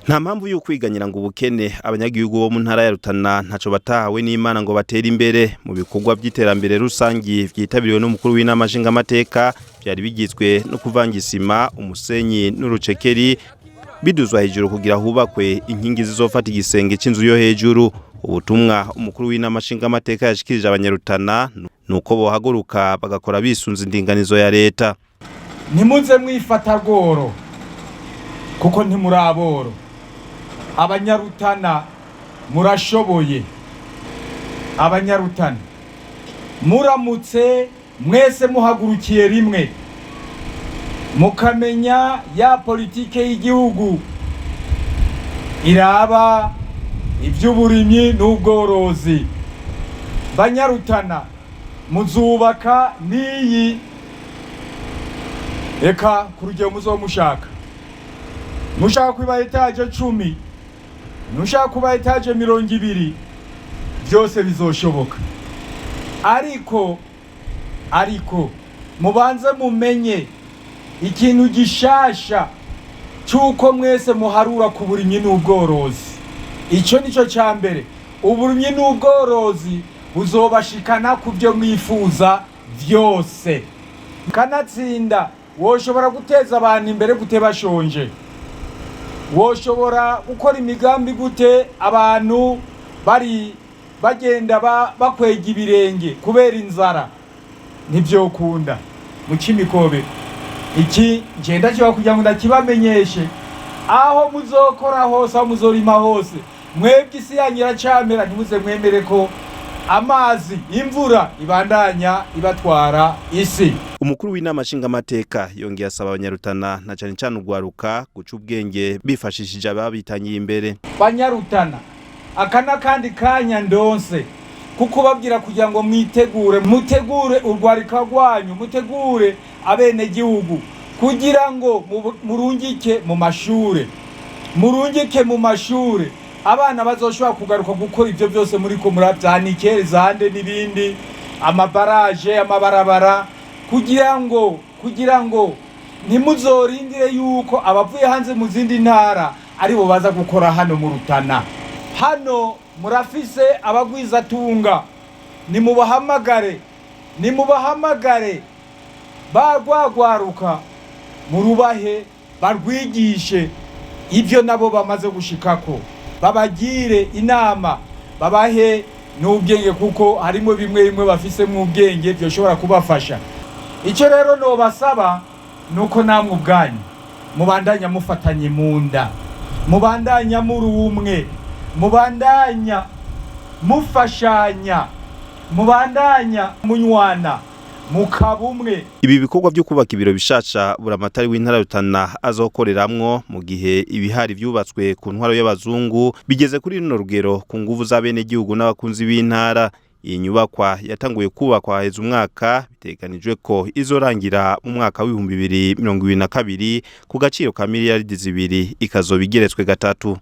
Nta mpamvu y'ukwiganyira ngo ubukene abanyagihugu bo mu ntara ya Rutana ntaco batahawe n'Imana ngo batera imbere mu bikorwa by'iterambere rusangi vyitabiriwe n'umukuru w'inama nshingamateka byari bigizwe no kuvanga isima, umusenyi n'urucekeri biduzwa hejuru kugira hubakwe inkingi zizofata igisenge c'inzu yo hejuru. Ubutumwa umukuru w'inama nshingamateka yashikirije abanyarutana nuko bohaguruka bagakora bisunza indinganizo ya leta. Ntimuze mwifata goro kuko ntimuraboro. Abanyarutana murashoboye. Abanyarutana muramutse mwese muhagurukiye rimwe mukamenya ya politike y'igihugu iraba iby'uburimyi n'ubworozi. Banyarutana muzubaka niyi eka kurugero muzomushaka mushaka kuba etaje 10 nushaka kuba etaje 200 byose bizoshoboka. Ariko mubanze mumenye ikintu gishasha cyuko mwese muharura ku burimyi n'ubworozi. Ico nico cyambere, uburimyi n'ubworozi buzobashikana ku byo mwifuza byose. Kanatsinda woshobora guteza abantu imbere gute bashonje? Woshobora gukora imigambi gute abantu bari bagenda bakwega ibirenge kubera inzara? Ntivyokunda mu Kimikobe. Iki ngenda cyo kugira ngo ndakibamenyeshe aho muzokora hose, aho muzorima hose, mwebwe isi yanyira camera ntimuze mwemere ko amazi imvura ibandanya ibatwara isi. Umukuru w'inama nshingamateka yongeye asaba abanyarutana na cyane cyane ugwaruka guca ubwenge bifashishije ababitanyiye imbere. Banyarutana akana kandi kanya ndonse kuko babwira kugira ngo mutegure urwarika rwanyu, mutegure abene gihugu kugira ngo murungike mu mashure abana bazoshobora kugaruka gukora ivyo byose muri ko muravyanikere zande n'ibindi amabaraje amabarabara kugira ngo ntimuzorindire yuko abavuye hanze mu zindi ntara aribo baza gukora hano mu Rutana. Hano murafise abagwiza tunga, nimubahamagare bagwagwaruka murubahe barwigishe ivyo nabo bamaze gushikako, babagire inama, babahe n'ubwenge kuko harimo bimwe bafise mu ubwenge byoshobora kubafasha. Ico rero no basaba nuko namwe ubwanyu mubandanya mufatanye munda, mubandanya muri umwe, mubandanya mufashanya, mubandanya munywana mukabumwe. Ibi bikorwa byo kubaka ibiro bishasha buramatari w'intara Rutana azokoreramwo mu gihe ibihari vyubatswe ku ntwaro y'abazungu bigeze kuri rino rugero ku nguvu z'abene gihugu n'abakunzi b'intara. Iyi nyubakwa yatanguye kubakwa heza umwaka, biteganijwe ko izorangira mu mwaka wa 2022 ku gaciro ka miliyaridi 2 ikazoba igeretswe gatatu.